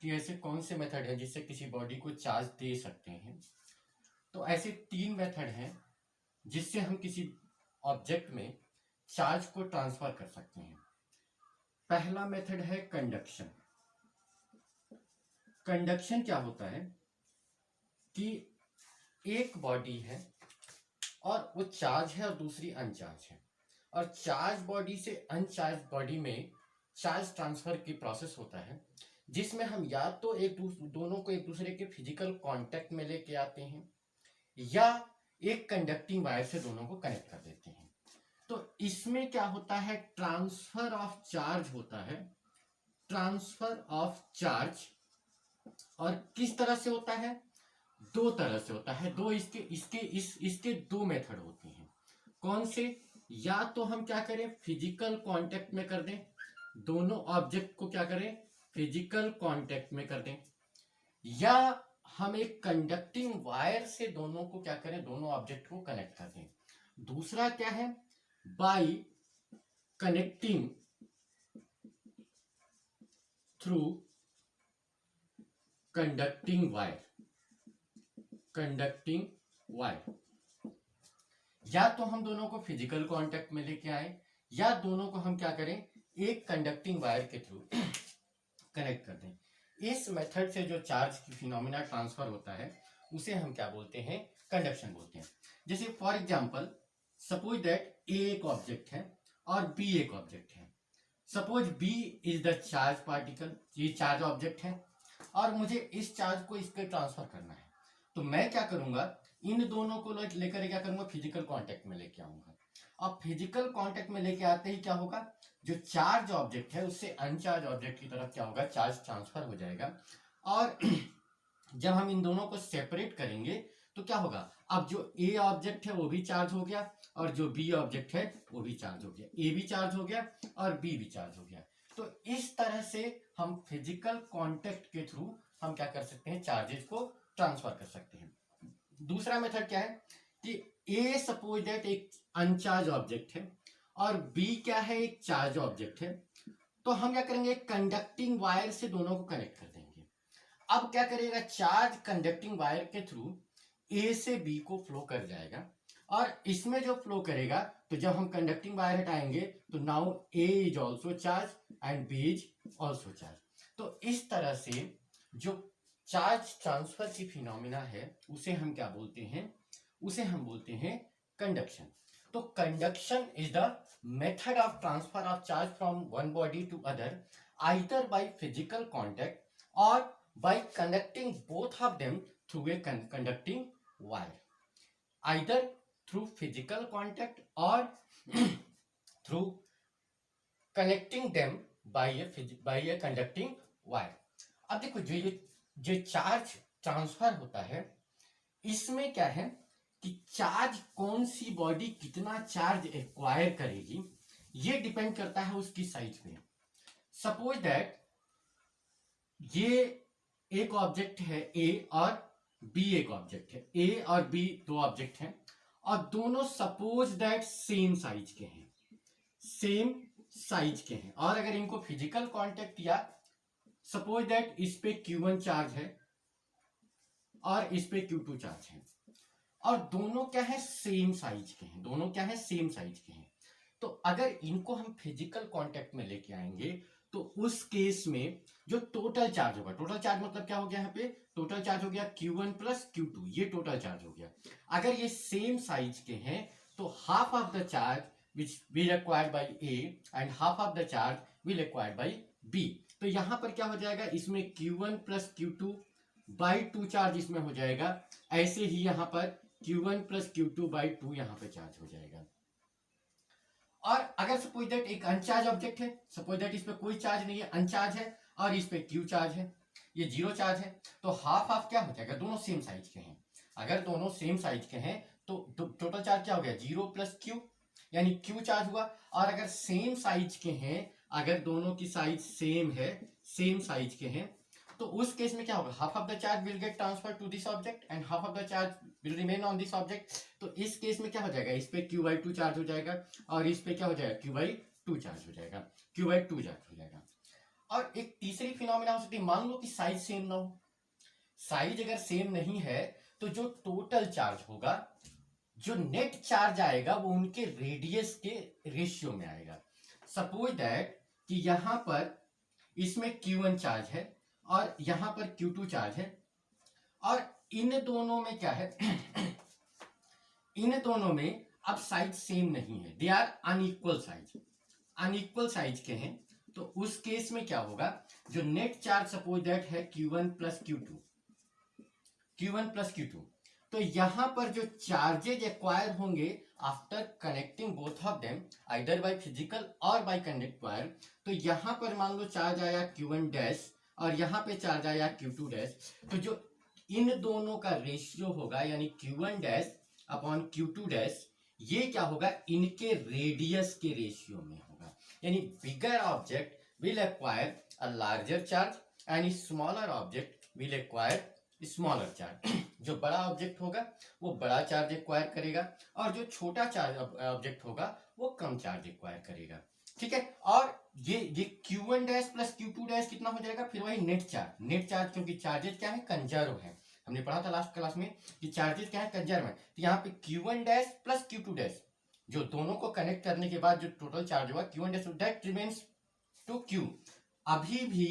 कि ऐसे कौन से मेथड है जिससे किसी बॉडी को चार्ज दे सकते हैं। तो ऐसे 3 मेथड हैं जिससे हम किसी ऑब्जेक्ट में चार्ज को ट्रांसफर कर सकते हैं। पहला मेथड है कंडक्शन। कंडक्शन क्या होता है कि एक बॉडी है और वो चार्ज है और दूसरी अनचार्ज है, और चार्ज बॉडी से अनचार्ज बॉडी में चार्ज ट्रांसफर की प्रोसेस होता है, जिसमें हम या तो दोनों को एक दूसरे के फिजिकल कांटेक्ट में लेके आते हैं या एक कंडक्टिंग वायर से दोनों को कनेक्ट कर देते हैं। तो इसमें क्या होता है, ट्रांसफर ऑफ चार्ज होता है। ट्रांसफर ऑफ चार्ज और किस तरह से होता है, 2 तरह से होता है। इसके 2 मेथड होते हैं। कौन से, या तो हम क्या करें, फिजिकल कांटेक्ट में कर दें, दोनों ऑब्जेक्ट को क्या करें, फिजिकल कांटेक्ट में कर दें, या हम एक कंडक्टिंग वायर से दोनों को क्या करें, दोनों ऑब्जेक्ट को कनेक्ट कर दें। दूसरा क्या है, bye connecting through conducting wire. Conducting wire, या तो हम दोनों को फिजिकल कांटेक्ट में लेके आए, या दोनों को हम क्या करें, एक कंडक्टिंग वायर के थ्रू कनेक्ट कर दें। इस मेथड से जो चार्ज की फिनोमिना ट्रांसफर होता है उसे हम क्या बोलते हैं, कंडक्शन बोलते हैं। जैसे for example, suppose that A एक ऑब्जेक्ट है और बी एक ऑब्जेक्ट है। Suppose B is the charge particle, ये चार्ज ऑब्जेक्ट है और मुझे इस चार्ज को इसके ट्रांसफर करना है। तो मैं क्या करूंगा, इन दोनों को लेकर क्या करूंगा, फिजिकल कांटेक्ट में लेके आऊंगा। अब फिजिकल कांटेक्ट में लेके आते ही क्या होगा, जो चार्ज ऑब्जेक्ट है उससे अनचार्ज ऑब्जेक्ट की तरफ क्या होगा, चार्ज ट्रांसफर हो जाएगा। और जब हम इन दोनों को सेपरेट करेंगे तो क्या होगा, अब जो ए ऑब्जेक्ट है वो भी चार्ज हो गया और जो बी ऑब्जेक्ट है वो भी चार्ज हो गया, ए भी चार्ज हो गया और बी भी चार्ज हो गया। तो इस तरह से हम फिजिकल कांटेक्ट के थ्रू हम क्या कर सकते हैं, चार्जेस को ट्रांसफर कर सकते हैं। दूसरा मेथड क्या है कि ए सपोज दैट एक अनचार्ज ऑब्जेक्ट है और बी क्या है, एक चार्ज ऑब्जेक्ट है। तो हम क्या करेंगे, कंडक्टिंग वायर से दोनों को कनेक्ट कर देंगे। अब क्या करेगा, चार्ज कंडक्टिंग वायर के थ्रू ए से बी को फ्लो कर जाएगा, और इसमें जो फ्लो करेगा, तो जब हम कंडक्टिंग वायर हटाएंगे तो now A is also charge and B is also charge. तो इस तरह से जो चार्ज ट्रांसफर की फिनोमिना है उसे हम क्या बोलते हैं, उसे हम बोलते हैं कंडक्शन। तो conduction is the method of transfer of charge from one body to other, either by physical contact और by connecting both of them through a conducting wire, either through physical contact और through connecting them by a conducting wire. अब देखो, जो charge transfer होता है इसमें क्या है कि चार्ज, कौन सी बॉडी कितना चार्ज एक्वायर करेगी ये डिपेंड करता है उसकी साइज पे। सपोज दैट ये एक ऑब्जेक्ट है ए और बी एक ऑब्जेक्ट है, ए और बी 2 ऑब्जेक्ट हैं और दोनों सपोज दैट सेम साइज के हैं, सेम साइज के हैं। और अगर इनको फिजिकल कांटेक्ट किया, सपोज दैट इस पे Q1 चार्ज है और इस पे Q2 चार्ज है और दोनों क्या है, सेम साइज के हैं, दोनों क्या है, सेम साइज के हैं। तो अगर इनको हम फिजिकल कांटेक्ट में लेके आएंगे तो उस केस में जो टोटल चार्ज होगा, टोटल चार्ज मतलब क्या हो गया, यहाँ पे टोटल चार्ज हो गया Q1 प्लस Q2, ये टोटल चार्ज हो गया। अगर ये सेम साइज के हैं तो half of the charge which will acquired by A and half of the charge will acquired by B. तो यहां पर क्या हो जाएगा, इसमें Q1 plus Q2 by 2 charge इसमें हो जाएगा। ऐसे ही यहां पर Q1 प्लस Q2 बाई 2 यहां पर चार्ज हो जाएगा। और अगर सपोज दैट एक अनचार्ज ऑब्जेक्ट है, सपोज दैट इस पे कोई चार्ज नहीं है, अनचार्ज है और इस पे Q चार्ज है, ये 0 चार्ज है, तो हाफ हाफ क्या हो जाएगा, दोनों सेम साइज के हैं। अगर दोनों सेम साइज के हैं तो टोटल चार्ज क्या हो गया, 0 प्लस Q, यानी Q चार्ज हुआ। और अगर सेम साइज के हैं, अगर दोनों की साइज सेम है, सेम साइज के हैं, तो उस केस में क्या होगा, half of the charge will get transfer to this object and half of the charge will remain on this object. तो इस केस में क्या हो जाएगा, इस पे Q/2 चार्ज हो जाएगा और इस पे क्या हो जाएगा, Q/2 चार्ज हो जाएगा, Q/2 चार्ज हो जाएगा। और एक तीसरी फिनोमिना हो सकती है, मान लो कि साइज सेम ना हो। साइज अगर सेम नहीं है तो जो टोटल चार्ज होगा, जो नेट चार्ज आएगा वो उनके रेडियस के रेशियो में आएगा। सपोज दैट कि यहां पर इसमें Q1 चार्ज है और यहां पर Q2 चार्ज है, और इन दोनों में क्या है इन दोनों में अब साइज सेम नहीं है, they are unequal size, unequal size के हैं। तो उस केस में क्या होगा, जो नेट चार्ज सपोज दैट है Q1 plus Q2, Q1 plus Q2, तो यहां पर जो चार्जेज एक्वायर होंगे after connecting both of them either by physical और बाय कंडक्ट वायर, तो यहां पर मान लो चार्ज आया Q1 डैश और यहां पे चार्ज आया Q2 डैश, तो जो इन दोनों का रेशियो होगा यानी Q1 dash upon Q2 dash, ये क्या होगा, इनके रेडियस के रेशियो में होगा। यानी bigger object will acquire a larger charge and smaller object will acquire smaller charge. जो बड़ा ऑब्जेक्ट होगा वो बड़ा चार्ज एक्वायर करेगा और जो छोटा चार्ज ऑब्जेक्ट होगा वो कम चार्ज एक्वायर करेगा। ठीक है, और ये Q1 dash plus Q2 dash कितना हो जाएगा, फिर वही नेट चार्ज। नेट चार्ज क्योंकि चार्जेस क्या है, कंजर्व है, हमने पढ़ा था लास्ट क्लास में कि चार्जेस क्या है, कंजर्व है। तो यहाँ पे Q1 dash plus Q2 dash, जो दोनों को कनेक्ट करने के बाद जो टोटल चार्ज हुआ Q1 dash, that remains to Q। अभी भी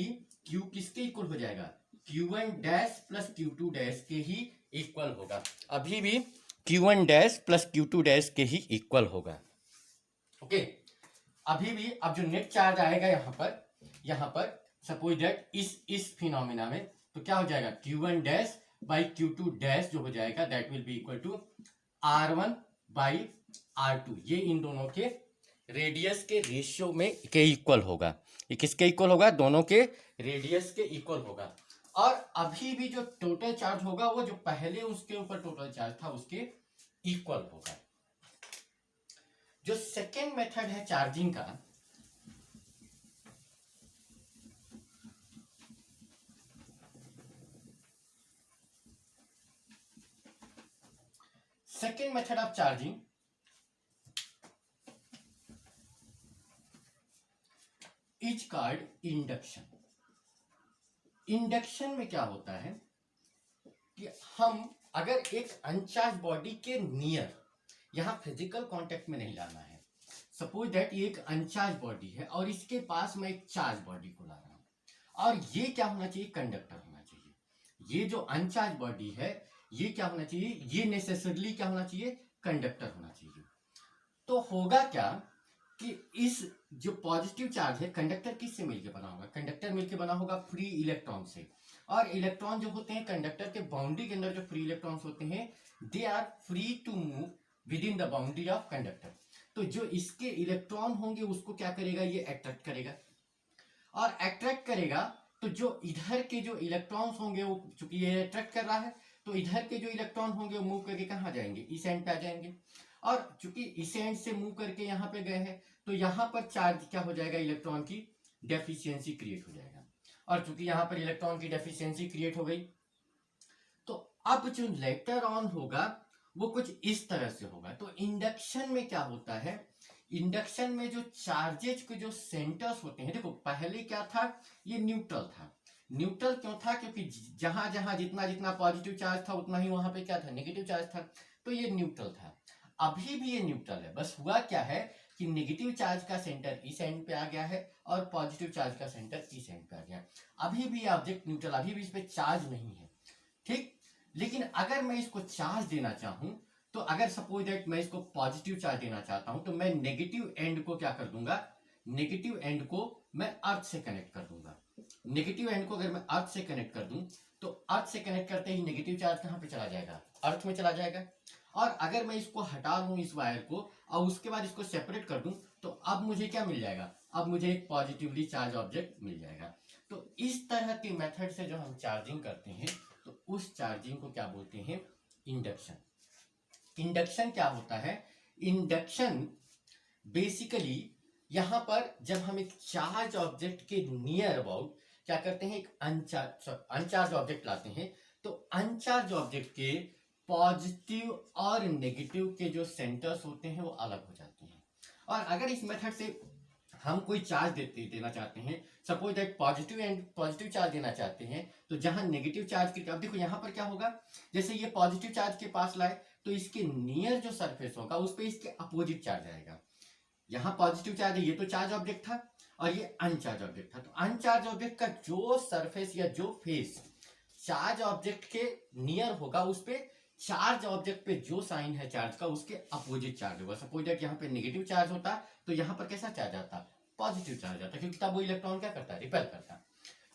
Q किसके इक्वल हो जाएगा, Q1 dash plus Q2 dash के ही इक्वल होगा। अभी भी Q1 dash plus Q2 dash के ही इक्वल होगा। ओके, अभी भी अब जो नेट चार्ज आएगा यहाँ पर सपोज दैट इस फिनोमिना में, तो क्या हो जाएगा, Q1 dash by Q2 dash जो हो जाएगा that will be equal to R1 by R2। ये इन दोनों के रेडियस के रेशियो में के इक्वल होगा। ये किसके इक्वल होगा, दोनों के रेडियस के इक्वल होगा। और अभी भी जो टोटल चार्ज होगा वो जो पहले उसके ऊपर टोटल चार्ज था उसके इक्वल होगा। जो सेकेंड मेथड है चार्जिंग का, second method of charging is called induction. Induction में क्या होता है कि हम अगर एक अनचार्ज बॉडी के नियर, यहां फिजिकल कांटेक्ट में नहीं लाना है, सपोज दैट ये एक अनचार्ज बॉडी है और इसके पास मैं एक चार्ज बॉडी को ला रहा हूं, और ये क्या होना चाहिए, कंडक्टर होना चाहिए। ये जो अनचार्ज बॉडी है ये क्या होना चाहिए, ये नेसेसरली क्या होना चाहिए, कंडक्टर होना चाहिए। तो होगा क्या कि इस जो पॉजिटिव चार्ज है, कंडक्टर किससे मिलकर बना होगा, कंडक्टर मिलकर बना होगा फ्री इलेक्ट्रॉन से। और इलेक्ट्रॉन जो होते हैं कंडक्टर के बाउंड्री के अंदर, जो फ्री इलेक्ट्रॉन्स होते हैं they are free to move within the boundary of conductor. तो जो इसके इलेक्ट्रॉन होंगे उसको क्या करेगा, ये अट्रैक्ट करेगा, और अट्रैक्ट करेगा तो जो इधर के जो इलेक्ट्रॉन्स होंगे वो, चूंकि ये अट्रैक्ट कर रहा है तो इधर के जो इलेक्ट्रॉन होंगे वो मूव करके कहाँ जाएंगे, इस एंड पे आ जाएंगे। और चूंकि इस एंड से मूव करके यहाँ पे गए हैं तो यहाँ पर चार्ज क्या हो जाएगा, इलेक्ट्रॉन की डेफिशिएंसी क्रिएट हो जाएगा। और चूंकि यहाँ पर इलेक्ट्रॉन की डेफिशिएंसी क्रिएट हो गई तो अब जो लेटर ऑन होगा वो कुछ इस तरह से होगा। तो इंडक्शन में क्या होता है, इंडक्शन में जो चार्जेज के जो सेंटर्स होते हैं, देखो पहले क्या था, ये न्यूट्रल था। न्यूट्रल क्यों था, क्योंकि जहां जहां जितना जितना पॉजिटिव चार्ज था उतना ही वहां पे क्या था, नेगेटिव चार्ज था, तो ये न्यूट्रल था। अभी भी ये न्यूट्रल है, बस हुआ क्या है कि नेगेटिव चार्ज का सेंटर इस एंड पे आ गया है और पॉजिटिव चार्ज का सेंटर इस एंड पे आ गया। अभी भी ऑब्जेक्ट न्यूट्रल, अभी भी इस पे चार्ज नहीं है, ठीक। लेकिन अगर मैं इसको चार्ज देना चाहूं, तो अगर सपोज दैट मैं इसको पॉजिटिव चार्ज देना चाहता हूं तो मैं नेगेटिव एंड को क्या कर दूंगा, नेगेटिव एंड को मैं अर्थ से कनेक्ट कर दूंगा। नेगेटिव एंड को अगर मैं अर्थ से कनेक्ट कर दूं तो अर्थ से कनेक्ट करते ही नेगेटिव चार्ज कहां पे चला जाएगा, अर्थ में चला जाएगा। और अगर मैं इसको हटा दूं इस वायर को और उसके बाद इसको सेपरेट कर दूं तो अब मुझे क्या मिल जाएगा, अब मुझे एक पॉजिटिवली चार्ज ऑब्जेक्ट मिल जाएगा। तो इस तरह के मेथड से जो हम चार्जिंग करते हैं तो उस चार्जिंग को क्या बोलते हैं, इंडक्शन। इंडक्शन क्या होता है, इंडक्शन बेसिकली यहां पर जब हम एक चार्ज ऑब्जेक्ट के नियर अबाउट क्या करते हैं, एक अनचार्ज ऑब्जेक्ट लाते हैं, तो अनचार्ज ऑब्जेक्ट के पॉजिटिव और नेगेटिव के जो सेंटर्स होते हैं वो अलग हो जाते हैं। और अगर इस मेथड से हम कोई चार्ज देना चाहते हैं, suppose that positive and positive charge देना चाहते हैं, तो जहां नेगेटिव चार्ज के, अब देखो यहां पर क्या होगा, जैसे ये पॉजिटिव चार्ज के पास लाए तो इसके नियर जो सरफेस होगा उस पर इसके अपोजिट चार्ज आएगा। यहाँ पॉजिटिव चार्ज है, ये तो चार्ज ऑब्जेक्ट था और ये अनचार्ज ऑब्जेक्ट था, तो अनचार्ज ऑब्जेक्ट का जो सरफेस या जो फेस चार्ज ऑब्जेक्ट के नियर होगा उस पे चार्ज ऑब्जेक्ट पे जो साइन है चार्ज का उसके अपोजिट चार्ज होगा। सपोज दैट यहाँ पे नेगेटिव चार्ज होता तो यहाँ पर कैसा चार्ज आता, पॉजिटिव चार्ज आता, क्योंकि तब वो इलेक्ट्रॉन क्या करता है, रिपेल करता है।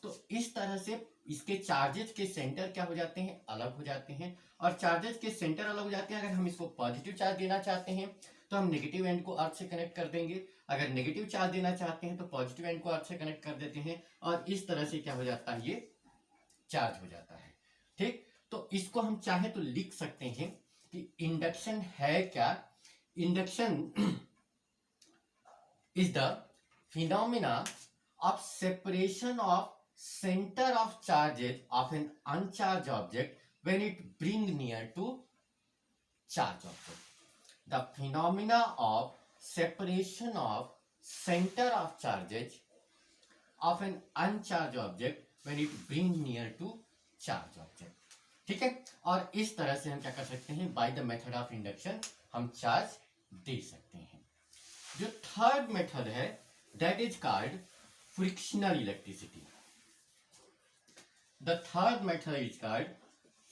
तो इस तरह से इसके चार्जेस के सेंटर क्या हो जाते हैं, अलग हो जाते हैं, और चार्जेस के सेंटर अलग हो जाते हैं। अगर हम इसको पॉजिटिव चार्ज देना चाहते हैं तो हम नेगेटिव एंड को अर्थ से कनेक्ट कर देंगे, अगर नेगेटिव चार्ज देना चाहते हैं तो पॉजिटिव एंड को अर्थ से कनेक्ट कर देते हैं, और इस तरह से क्या हो जाता है, ये चार्ज हो जाता है। ठीक, तो इसको हम चाहे तो लिख सकते हैं कि इंडक्शन है क्या, induction is the phenomena of separation of center of charges of an uncharged object when it bring near to charge object. The phenomena of separation of center of charges of an uncharged object when it bring near to charge object. ठीक है, और इस तरह से हम क्या कर सकते हैं, by the method of induction हम चार्ज दे सकते हैं। जो थर्ड मेथड है that is called frictional electricity. The third method is called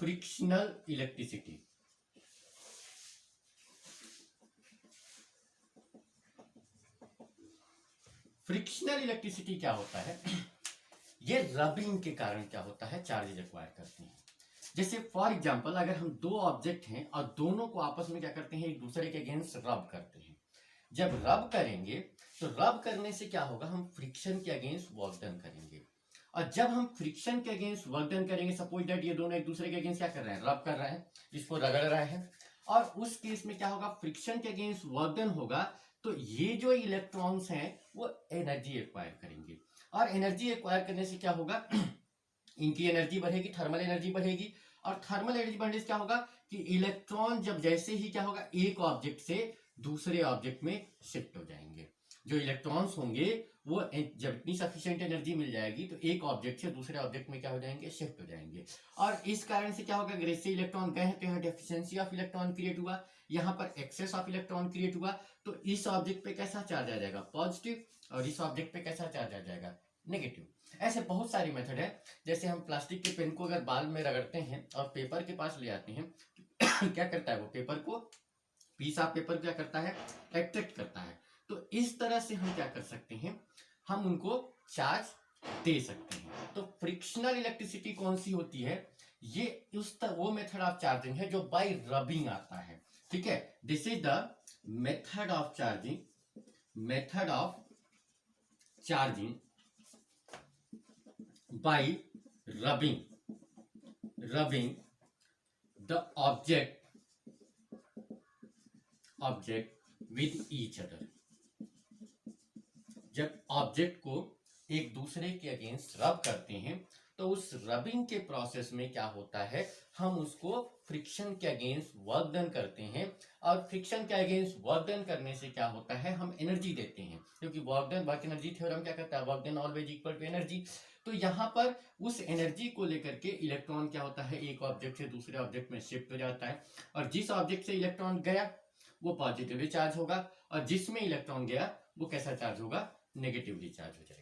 frictional electricity. Frictional electricity क्या होता है, ये रबिंग के कारण क्या होता है, चार्जेज एक्वायर करते हैं। जैसे फॉर एग्जांपल अगर हम दो ऑब्जेक्ट हैं और दोनों को आपस में क्या करते हैं, एक दूसरे के अगेंस्ट रब करते हैं, जब रब करेंगे तो रब करने से क्या होगा, हम फ्रिक्शन के अगेंस्ट वर्क डन करेंगे, और जब हम फ्रिक्शन के अगेंस्ट वर्क डन करेंगे, सपोज दैट ये दोनों एक दूसरे के अगेंस्ट क्या कर रहे हैं, रब कर रहे हैं, इसको रगड़ रहे हैं, और उस केस में क्या होगा, फ्रिक्शन के अगेंस्ट वर्क डन होगा, तो ये जो इलेक्ट्रॉन्स हैं वो एनर्जी एक्वायर करेंगे, और एनर्जी एक्वायर करने से क्या होगा, इनकी एनर्जी बढ़ेगी, थर्मल एनर्जी बढ़ेगी, और थर्मल एनर्जी बढ़ने से क्या होगा कि इलेक्ट्रॉन जब जैसे ही क्या होगा एक ऑब्जेक्ट से दूसरे ऑब्जेक्ट में शिफ्ट हो जाएंगे, जो इलेक्ट्रॉन्स होंगे वो जब इतनी सफिशिएंट एनर्जी मिल जाएगी तो एक ऑब्जेक्ट से दूसरे ऑब्जेक्ट में क्या हो जाएंगे, शिफ्ट हो जाएंगे, और इस कारण से क्या होगा, अगर इससे इलेक्ट्रॉन गए हैं तो यहाँ डेफिशिएंसी ऑफ इलेक्ट्रॉन क्रिएट हुआ, यहाँ पर एक्सेस ऑफ इलेक्ट्रॉन क्रिएट हुआ, तो इस ऑब्जेक्ट पे कैसा चार्ज आ जाएगा, पॉजिटिव, और इस ऑब्जेक्ट पे कैसा चार्ज आ जाएगा, नेगेटिव। ऐसे बहुत सारी मेथड है, जैसे हम प्लास्टिक के पेन को अगर बाल में रगड़ते हैं और पेपर के पास ले आते हैं क्या करता है, वो पेपर को, पीस ऑफ पेपर क्या करता है, एट्रैक्ट करता है, तो इस तरह से हम क्या कर सकते हैं, हम उनको चार्ज दे सकते हैं। तो फ्रिक्शनल इलेक्ट्रिसिटी कौन सी होती है, ये वो मेथड ऑफ चार्जिंग है जो बाय रबिंग आता है। ठीक है, this is the method of charging, method of charging by rubbing the object with each other। जब ऑब्जेक्ट को एक दूसरे के अगेंस्ट रब करते हैं तो उस रबिंग के प्रोसेस में क्या होता है, हम उसको फ्रिक्शन के अगेंस्ट वर्क डन करते हैं, और फ्रिक्शन के अगेंस्ट वर्क डन करने से क्या होता है, हम एनर्जी देते हैं, क्योंकि work done work energy theorem क्या कहता है, work done always equal to energy. तो यहाँ पर उस एनर्जी को लेकर के इलेक्ट्रॉन क्या होता है, एक ऑब्जेक्ट से दूसरे ऑब्जेक्ट में शिफ्ट हो जाता है, और जिस ऑब्जेक्ट से इलेक्ट्रॉन गया वो पॉजिटिवली चार्ज होगा, और जिसमें इलेक्ट्रॉन गया वो कैसा चार्ज होगा, नेगेटिवली चार्ज हो जाएगा।